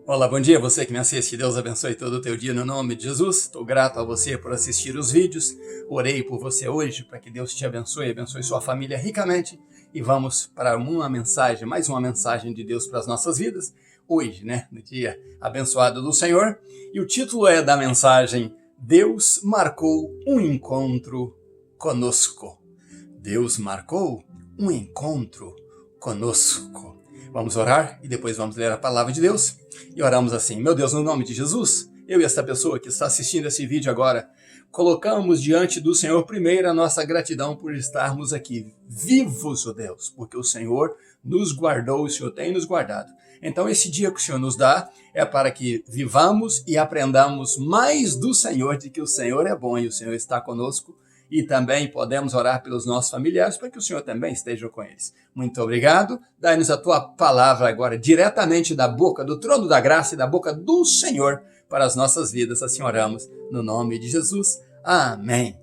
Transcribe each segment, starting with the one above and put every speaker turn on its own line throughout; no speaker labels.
Olá, bom dia, você que me assiste, Deus abençoe todo o teu dia no nome de Jesus. Estou grato a você por assistir os vídeos, orei por você hoje para que Deus te abençoe sua família ricamente e vamos para mais uma mensagem de Deus para as nossas vidas, hoje, no dia abençoado do Senhor, e o título é da mensagem: Deus marcou um encontro conosco. Deus marcou um encontro conosco. Vamos orar e depois vamos ler a palavra de Deus. E oramos assim: meu Deus, no nome de Jesus, eu e esta pessoa que está assistindo esse vídeo agora, colocamos diante do Senhor primeiro a nossa gratidão por estarmos aqui vivos, ó Deus, porque o Senhor nos guardou, o Senhor tem nos guardado. Então esse dia que o Senhor nos dá é para que vivamos e aprendamos mais do Senhor, de que o Senhor é bom e o Senhor está conosco. E também podemos orar pelos nossos familiares para que o Senhor também esteja com eles. Muito obrigado. Dai-nos a tua palavra agora, diretamente da boca, do trono da graça e da boca do Senhor para as nossas vidas. Assim oramos, no nome de Jesus. Amém.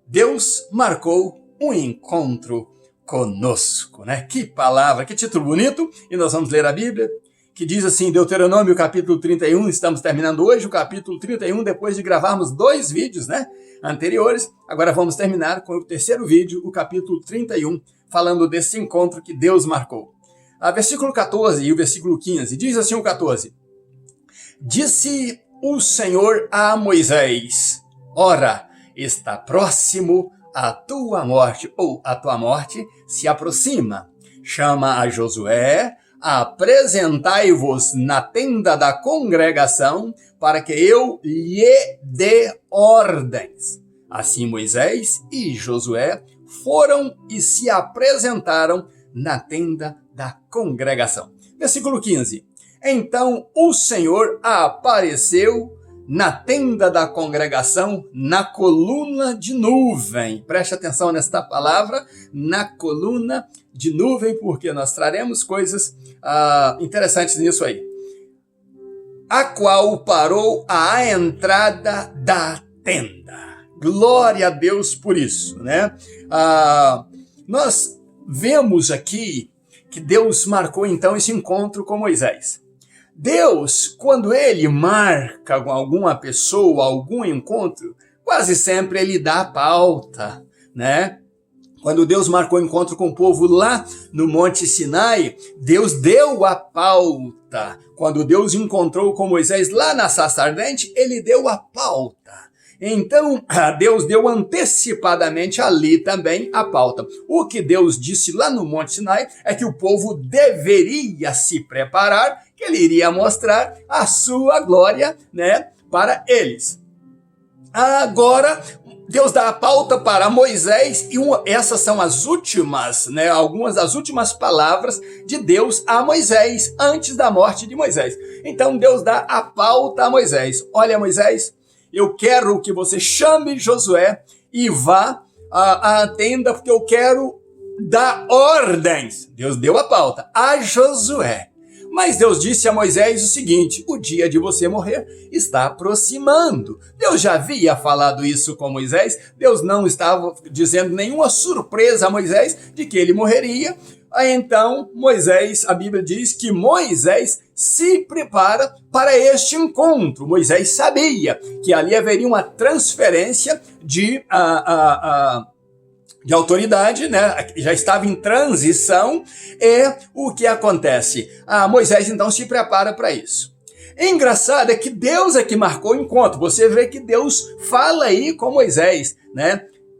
Deus marcou um encontro conosco, Que palavra, que título bonito. E nós vamos ler a Bíblia, que diz assim, Deuteronômio capítulo 31, estamos terminando hoje o capítulo 31, depois de gravarmos 2 vídeos, anteriores. Agora vamos terminar com o terceiro vídeo, o capítulo 31, falando desse encontro que Deus marcou. Versículo 14 e o versículo 15, diz assim o 14. Disse o Senhor a Moisés: ora, está próximo a tua morte, ou a tua morte se aproxima. Chama a Josué, apresentai-vos na tenda da congregação, para que eu lhe dê ordens. Assim Moisés e Josué foram e se apresentaram na tenda da congregação. Versículo 15. Então o Senhor apareceu na tenda da congregação, na coluna de nuvem. Preste atenção nesta palavra, na coluna de nuvem, porque nós traremos coisas interessantes nisso aí. A qual parou à entrada da tenda. Glória a Deus por isso, Nós vemos aqui que Deus marcou então esse encontro com Moisés. Deus, quando ele marca com alguma pessoa, algum encontro, quase sempre ele dá a pauta, Quando Deus marcou o encontro com o povo lá no Monte Sinai, Deus deu a pauta. Quando Deus encontrou com Moisés lá na sarça ardente, ele deu a pauta. Então, Deus deu antecipadamente ali também a pauta. O que Deus disse lá no Monte Sinai é que o povo deveria se preparar, que ele iria mostrar a sua glória, para eles. Agora, Deus dá a pauta para Moisés e essas são as últimas, algumas das últimas palavras de Deus a Moisés, antes da morte de Moisés. Então Deus dá a pauta a Moisés. Olha, Moisés, eu quero que você chame Josué e vá à tenda, porque eu quero dar ordens. Deus deu a pauta a Josué. Mas Deus disse a Moisés o seguinte: o dia de você morrer está aproximando. Deus já havia falado isso com Moisés. Deus não estava dizendo nenhuma surpresa a Moisés de que ele morreria. Então Moisés, a Bíblia diz que Moisés se prepara para este encontro. Moisés sabia que ali haveria uma transferência de autoridade, já estava em transição, e o que acontece? Moisés então se prepara para isso. Engraçado é que Deus é que marcou o encontro. Você vê que Deus fala aí com Moisés,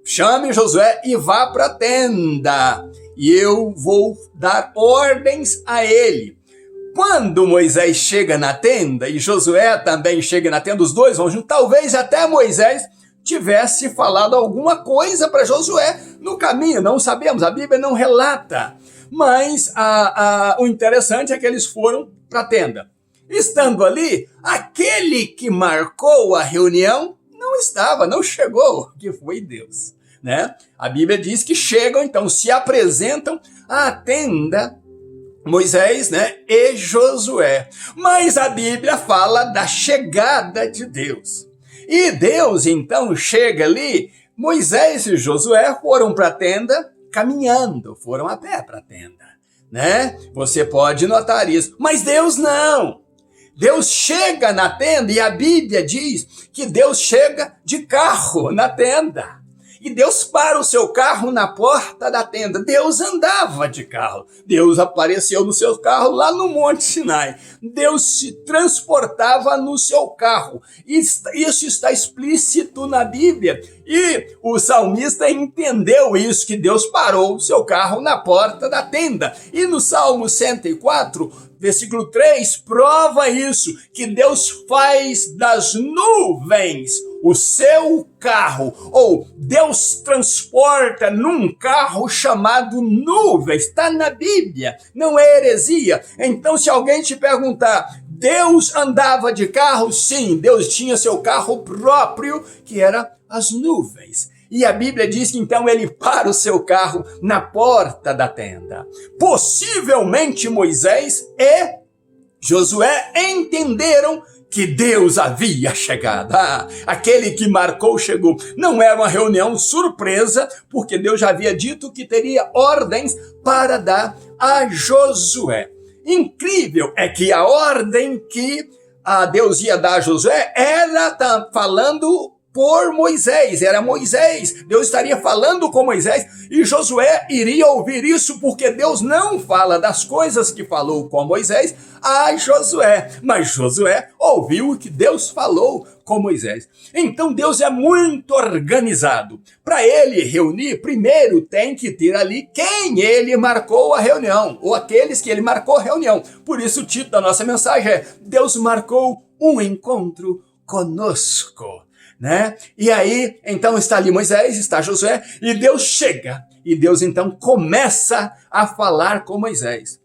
Chame Josué e vá para a tenda, e eu vou dar ordens a ele. Quando Moisés chega na tenda e Josué também chega na tenda, os dois vão juntos, talvez até Moisés tivesse falado alguma coisa para Josué no caminho, não sabemos, a Bíblia não relata. Mas o interessante é que eles foram para a tenda. Estando ali, aquele que marcou a reunião não chegou, que foi Deus, A Bíblia diz que chegam, então se apresentam à tenda Moisés, e Josué. Mas a Bíblia fala da chegada de Deus. E Deus, então, chega ali. Moisés e Josué foram para a tenda caminhando, foram a pé para a tenda, Você pode notar isso. Mas Deus não. Deus chega na tenda e a Bíblia diz que Deus chega de carro na tenda. E Deus para o seu carro na porta da tenda. Deus andava de carro. Deus apareceu no seu carro lá no Monte Sinai. Deus se transportava no seu carro. Isso está explícito na Bíblia. E o salmista entendeu isso, que Deus parou o seu carro na porta da tenda. E no Salmo 104, versículo 3, prova isso, que Deus faz das nuvens o seu carro, ou Deus transporta num carro chamado nuvem. Está na Bíblia, não é heresia. Então, se alguém te perguntar, Deus andava de carro? Sim, Deus tinha seu carro próprio, que era as nuvens. E a Bíblia diz que então ele para o seu carro na porta da tenda. Possivelmente Moisés e Josué entenderam que Deus havia chegado. Aquele que marcou chegou. Não era uma reunião surpresa, porque Deus já havia dito que teria ordens para dar a Josué. Incrível é que a ordem que Deus ia dar a Josué era falando por Moisés, era Moisés. Deus estaria falando com Moisés e Josué iria ouvir isso, porque Deus não fala das coisas que falou com Moisés a Josué, mas Josué ouviu o que Deus falou com Moisés. Então Deus é muito organizado. Para ele reunir, primeiro tem que ter ali quem ele marcou a reunião, ou aqueles que ele marcou a reunião. Por isso o título da nossa mensagem é Deus marcou um encontro conosco. Né? E aí, então está ali Moisés, está Josué, e Deus chega, e Deus então começa a falar com Moisés.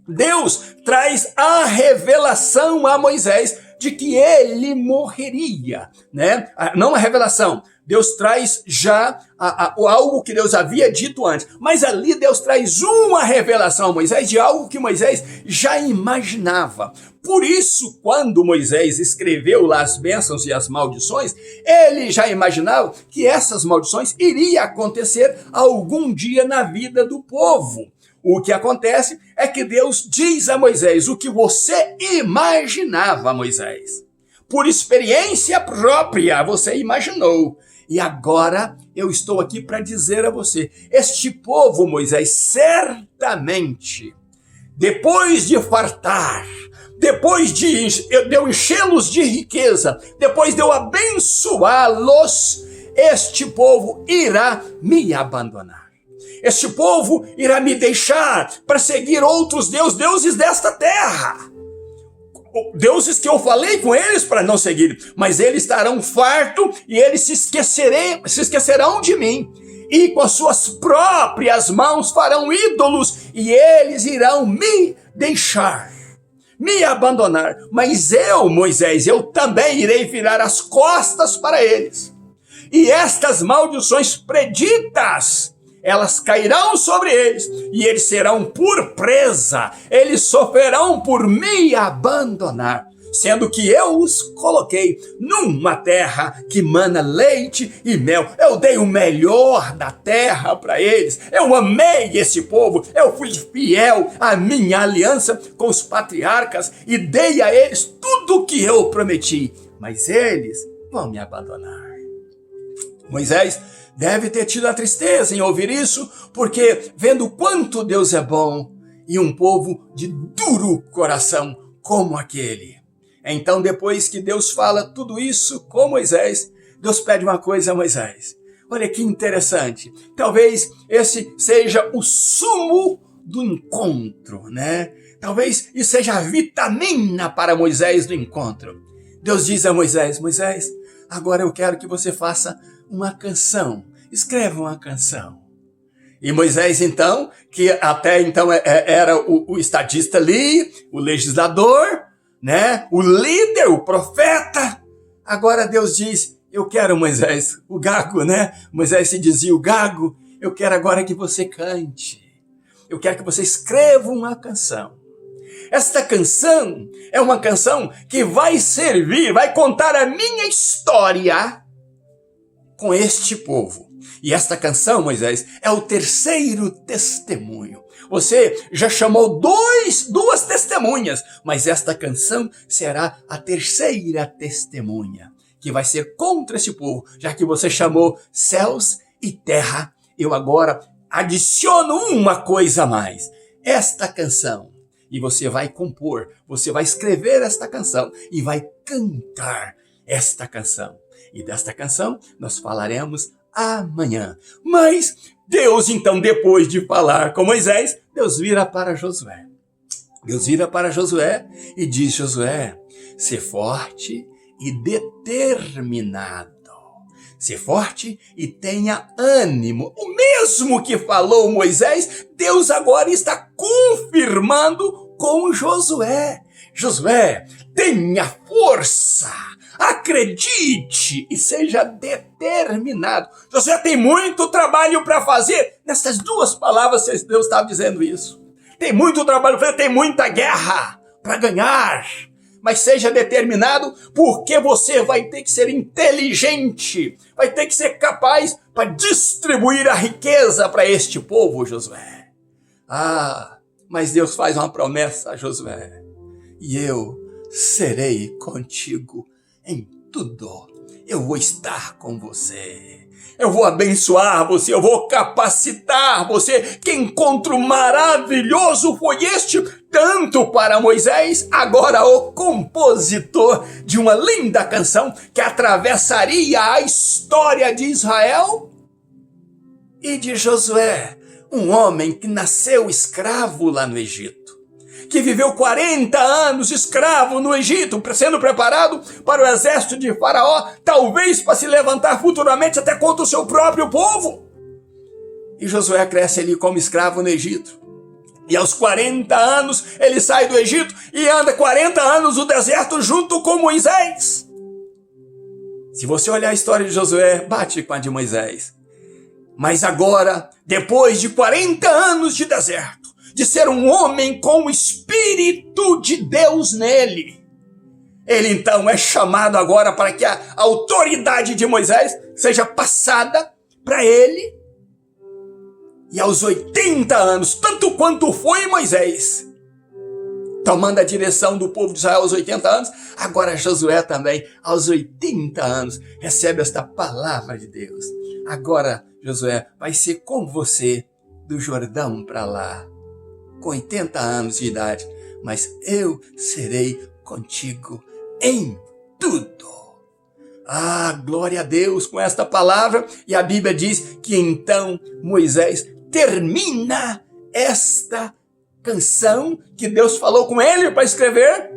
Deus traz a revelação a Moisés de que ele morreria, né? Não a revelação, Deus traz já algo que Deus havia dito antes, mas ali Deus traz uma revelação a Moisés de algo que Moisés já imaginava. Por isso, quando Moisés escreveu lá as bênçãos e as maldições, ele já imaginava que essas maldições iriam acontecer algum dia na vida do povo. O que acontece é que Deus diz a Moisés o que você imaginava, Moisés. Por experiência própria, você imaginou. E agora eu estou aqui para dizer a você, este povo, Moisés, certamente, depois de fartar, depois de eu enchê-los de riqueza, depois de eu abençoá-los, este povo irá me abandonar. Este povo irá me deixar para seguir outros deuses desta terra. Deuses que eu falei com eles para não seguir, mas eles estarão fartos e eles se esquecerão de mim. E com as suas próprias mãos farão ídolos e eles irão me deixar, me abandonar. Mas eu, Moisés, eu também irei virar as costas para eles. E estas maldições preditas, elas cairão sobre eles, e eles serão por presa, eles sofrerão por me abandonar, sendo que eu os coloquei numa terra que mana leite e mel. Eu dei o melhor da terra para eles, eu amei esse povo, eu fui fiel à minha aliança com os patriarcas e dei a eles tudo o que eu prometi, mas eles vão me abandonar. Moisés deve ter tido a tristeza em ouvir isso, porque vendo quanto Deus é bom e um povo de duro coração como aquele. Então, depois que Deus fala tudo isso com Moisés, Deus pede uma coisa a Moisés. Olha que interessante. Talvez esse seja o sumo do encontro, né? Talvez isso seja a vitamina para Moisés do encontro. Deus diz a Moisés, Moisés, agora eu quero que você faça uma canção. Escreva uma canção. E Moisés, então, que até então era o estadista ali, o legislador, né? O líder, o profeta. Agora Deus diz, eu quero, Moisés, o gago, né? Moisés se dizia o gago, eu quero agora que você cante. Eu quero que você escreva uma canção. Esta canção é uma canção que vai servir, vai contar a minha história com este povo. E esta canção, Moisés, é o terceiro testemunho. você já chamou duas testemunhas, mas esta canção será a terceira testemunha, que vai ser contra esse povo, já que você chamou céus e terra. Eu agora adiciono uma coisa a mais. Esta canção, e você vai compor, você vai escrever esta canção e vai cantar esta canção. E desta canção nós falaremos amanhã. Mas Deus, então, depois de falar com Moisés, Deus vira para Josué. Deus vira para Josué e diz: Josué, ser forte e determinado. Ser forte e tenha ânimo. O mesmo que falou Moisés, Deus agora está confirmando com Josué. Josué, tenha força, acredite e seja determinado. Josué tem muito trabalho para fazer. Nessas duas palavras, Deus estava dizendo isso. Tem muito trabalho para fazer, tem muita guerra para ganhar. Mas seja determinado, porque você vai ter que ser inteligente, vai ter que ser capaz para distribuir a riqueza para este povo, Josué. Mas Deus faz uma promessa a Josué: e eu serei contigo em tudo. Eu vou estar com você. Eu vou abençoar você, eu vou capacitar você. Que encontro maravilhoso foi este, tanto para Moisés, agora o compositor de uma linda canção que atravessaria a história de Israel, e de Josué, um homem que nasceu escravo lá no Egito, que viveu 40 anos escravo no Egito, sendo preparado para o exército de Faraó, talvez para se levantar futuramente até contra o seu próprio povo. E Josué cresce ali como escravo no Egito. E aos 40 anos ele sai do Egito e anda 40 anos no deserto junto com Moisés. Se você olhar a história de Josué, bate com a de Moisés. Mas agora, depois de 40 anos de deserto, de ser um homem com o Espírito de Deus nele, ele então é chamado agora para que a autoridade de Moisés seja passada para ele. E aos 80 anos, tanto quanto foi Moisés, tomando a direção do povo de Israel aos 80 anos, agora Josué também, aos 80 anos, recebe esta palavra de Deus. Agora, Josué, vai ser com você do Jordão para lá, com 80 anos de idade, mas eu serei contigo em tudo. Glória a Deus com esta palavra. E a Bíblia diz que então Moisés termina esta canção que Deus falou com ele para escrever,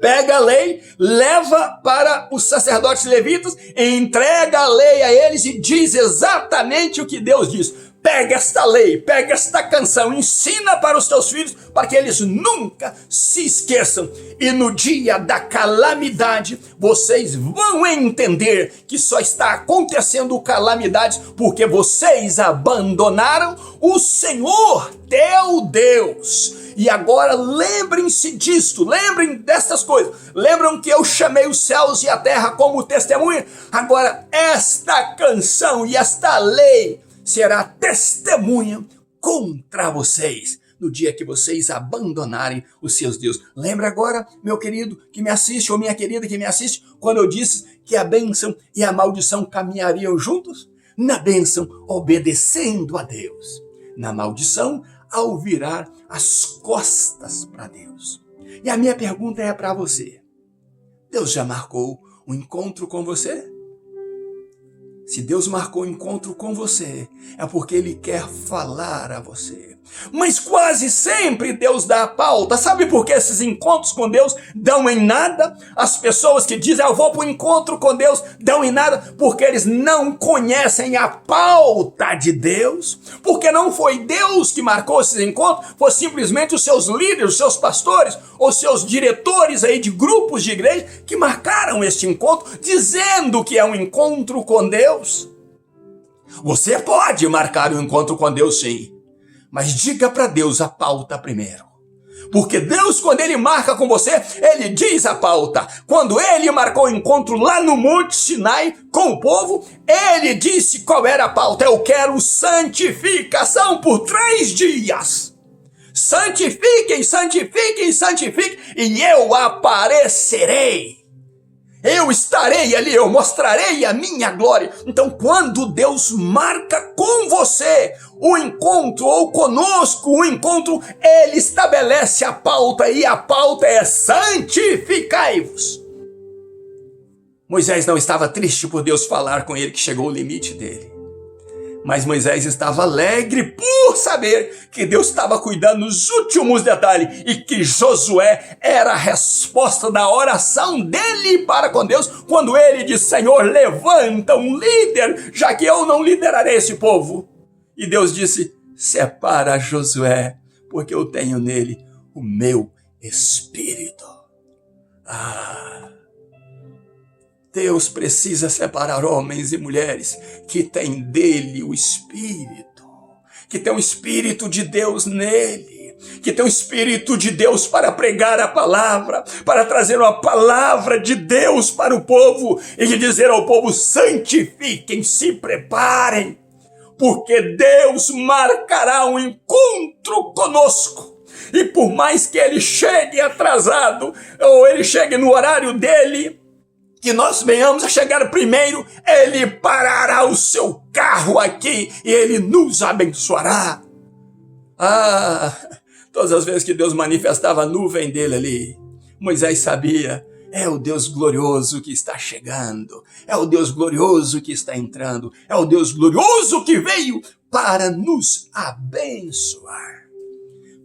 pega a lei, leva para os sacerdotes levitas, entrega a lei a eles e diz exatamente o que Deus diz. Pega esta lei, pega esta canção, ensina para os teus filhos, para que eles nunca se esqueçam. E no dia da calamidade, vocês vão entender que só está acontecendo calamidades porque vocês abandonaram o Senhor, teu Deus. E agora lembrem-se disto, lembrem dessas coisas. Lembram que eu chamei os céus e a terra como testemunha? Agora esta canção e esta lei será testemunha contra vocês no dia que vocês abandonarem os seus deuses. Lembra agora, meu querido que me assiste, ou minha querida que me assiste, quando eu disse que a bênção e a maldição caminhariam juntos? Na bênção, obedecendo a Deus. Na maldição, ao virar as costas para Deus. E a minha pergunta é para você: Deus já marcou um encontro com você? Se Deus marcou um encontro com você, é porque Ele quer falar a você. Mas quase sempre Deus dá a pauta. Sabe por que esses encontros com Deus dão em nada? As pessoas que dizem, eu vou para o encontro com Deus, dão em nada, porque eles não conhecem a pauta de Deus. Porque não foi Deus que marcou esses encontros, foi simplesmente os seus líderes, os seus pastores, os seus diretores aí de grupos de igreja que marcaram este encontro, dizendo que é um encontro com Deus. Você pode marcar um encontro com Deus, sim. Mas diga para Deus a pauta primeiro. Porque Deus, quando Ele marca com você, Ele diz a pauta. Quando Ele marcou o encontro lá no Monte Sinai com o povo, Ele disse qual era a pauta. Eu quero santificação por 3 dias. santifiquem, santifiquem, santifiquem, e eu aparecerei. Eu estarei ali, eu mostrarei a minha glória. Então, quando Deus marca com você o encontro, ou conosco o encontro, Ele estabelece a pauta, e a pauta é santificai-vos. Moisés não estava triste por Deus falar com ele que chegou o limite dele. Mas Moisés estava alegre por saber que Deus estava cuidando nos últimos detalhes e que Josué era a resposta da oração dele para com Deus, quando ele disse: Senhor, levanta um líder, já que eu não liderarei esse povo. E Deus disse: separa Josué, porque eu tenho nele o meu espírito. Deus precisa separar homens e mulheres que têm dele o Espírito, que tem o Espírito de Deus nele, que tem o Espírito de Deus para pregar a palavra, para trazer uma palavra de Deus para o povo e de dizer ao povo: santifiquem, se preparem, porque Deus marcará um encontro conosco. E por mais que ele chegue atrasado, ou ele chegue no horário dele, que nós venhamos a chegar primeiro, ele parará o seu carro aqui e ele nos abençoará. Todas as vezes que Deus manifestava a nuvem dele ali, Moisés sabia: é o Deus glorioso que está chegando, é o Deus glorioso que está entrando, é o Deus glorioso que veio para nos abençoar.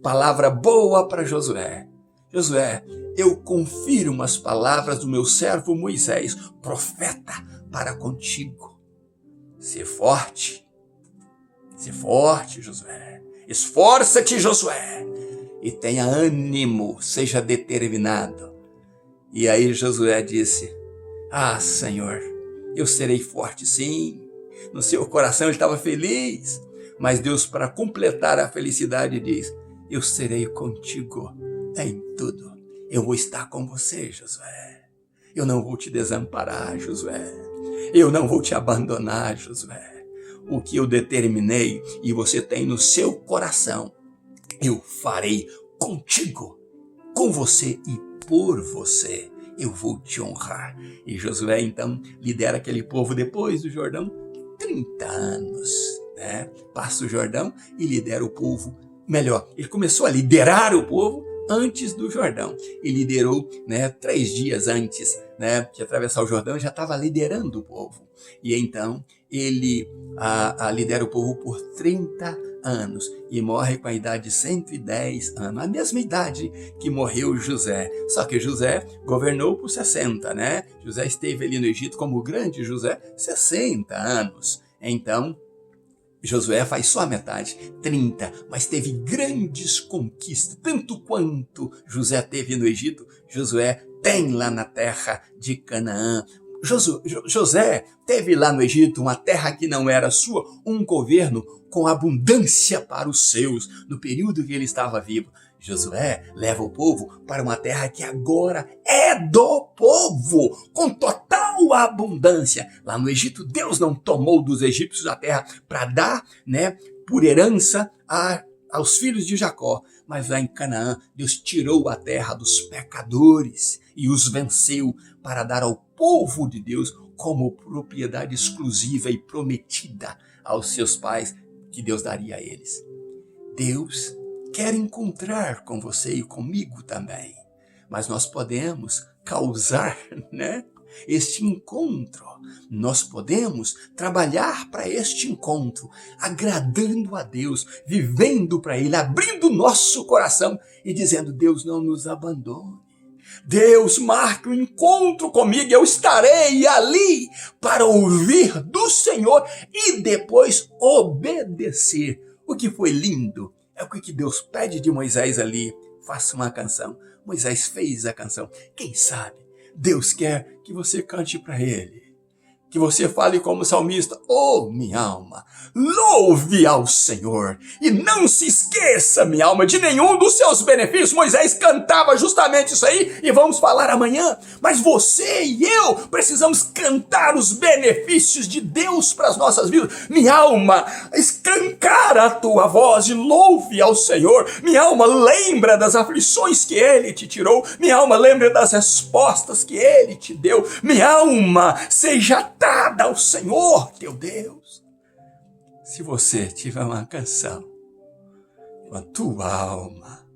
Palavra boa para Josué. Josué, eu confirmo as palavras do meu servo Moisés, profeta, para contigo. Ser forte, Josué. Esforça-te, Josué, e tenha ânimo, seja determinado. E aí Josué disse: Senhor, eu serei forte sim. No seu coração ele estava feliz, mas Deus, para completar a felicidade, diz: eu serei contigo em tudo. Eu vou estar com você, Josué. Eu não vou te desamparar, Josué. Eu não vou te abandonar, Josué. O que eu determinei e você tem no seu coração, eu farei contigo, com você e por você. Eu vou te honrar. E Josué, então, lidera aquele povo depois do Jordão, 30 anos, né? Passa o Jordão e lidera o povo. Melhor, ele começou a liderar o povo antes do Jordão. E liderou, 3 dias antes, de atravessar o Jordão, já estava liderando o povo. E então ele lidera o povo por 30 anos e morre com a idade de 110 anos, a mesma idade que morreu José. Só que José governou por 60, José esteve ali no Egito como o grande José, 60 anos. Então, Josué faz só a metade, 30, mas teve grandes conquistas, tanto quanto José teve no Egito, Josué tem lá na terra de Canaã. José teve lá no Egito uma terra que não era sua, um governo com abundância para os seus, no período que ele estava vivo. Josué leva o povo para uma terra que agora é do povo, com total abundância. Lá no Egito, Deus não tomou dos egípcios a terra para dar, por herança aos filhos de Jacó. Mas lá em Canaã, Deus tirou a terra dos pecadores e os venceu para dar ao povo de Deus como propriedade exclusiva e prometida aos seus pais, que Deus daria a eles. Deus quer encontrar com você e comigo também, mas nós podemos causar, este encontro. Nós podemos trabalhar para este encontro, agradando a Deus, vivendo para Ele, abrindo nosso coração e dizendo: Deus, não nos abandone. Deus, marque um encontro comigo, eu estarei ali para ouvir do Senhor e depois obedecer. O que foi lindo é o que Deus pede de Moisés ali: faça uma canção. Moisés fez a canção. Quem sabe Deus quer que você cante para Ele. Que você fale como salmista: oh, minha alma, louve ao Senhor, e não se esqueça, minha alma, de nenhum dos seus benefícios. Moisés cantava justamente isso aí, e vamos falar amanhã. Mas você e eu precisamos cantar os benefícios de Deus para as nossas vidas. Minha alma, escancara a tua voz e louve ao Senhor. Minha alma, lembra das aflições que Ele te tirou. Minha alma, lembra das respostas que Ele te deu. Minha alma, seja dada ao Senhor teu Deus. Se você tiver uma canção com a tua alma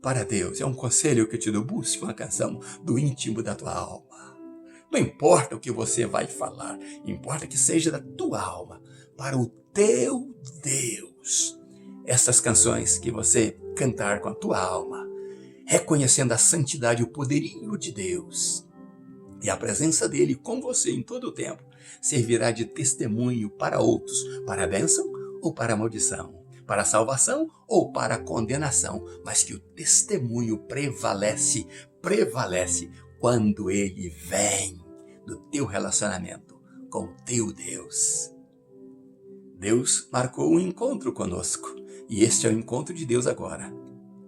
para Deus, é um conselho que eu te dou: busque uma canção do íntimo da tua alma. Não importa o que você vai falar, importa que seja da tua alma para o teu Deus. Essas canções que você cantar com a tua alma, reconhecendo a santidade e o poderio de Deus, e a presença dele com você em todo o tempo, servirá de testemunho para outros, para a bênção ou para a maldição, para a salvação ou para a condenação, mas que o testemunho prevalece quando ele vem do teu relacionamento com o teu Deus. Deus marcou um encontro conosco, e este é o encontro de Deus agora,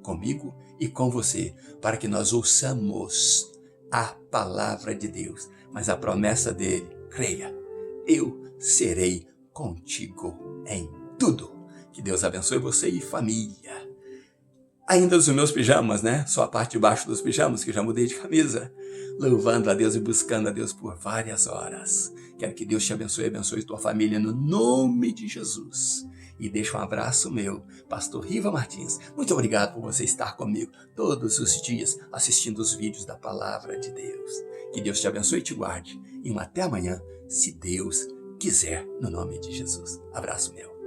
comigo e com você, para que nós ouçamos a palavra de Deus, mas a promessa dele: creia, eu serei contigo em tudo. Que Deus abençoe você e família. Ainda os meus pijamas, né? Só a parte de baixo dos pijamas, que já mudei de camisa, louvando a Deus e buscando a Deus por várias horas. Quero que Deus te abençoe tua família no nome de Jesus. E deixa um abraço meu, Pastor Riva Martins. Muito obrigado por você estar comigo todos os dias assistindo os vídeos da Palavra de Deus. Que Deus te abençoe e te guarde. E até amanhã, se Deus quiser, no nome de Jesus. Abraço meu.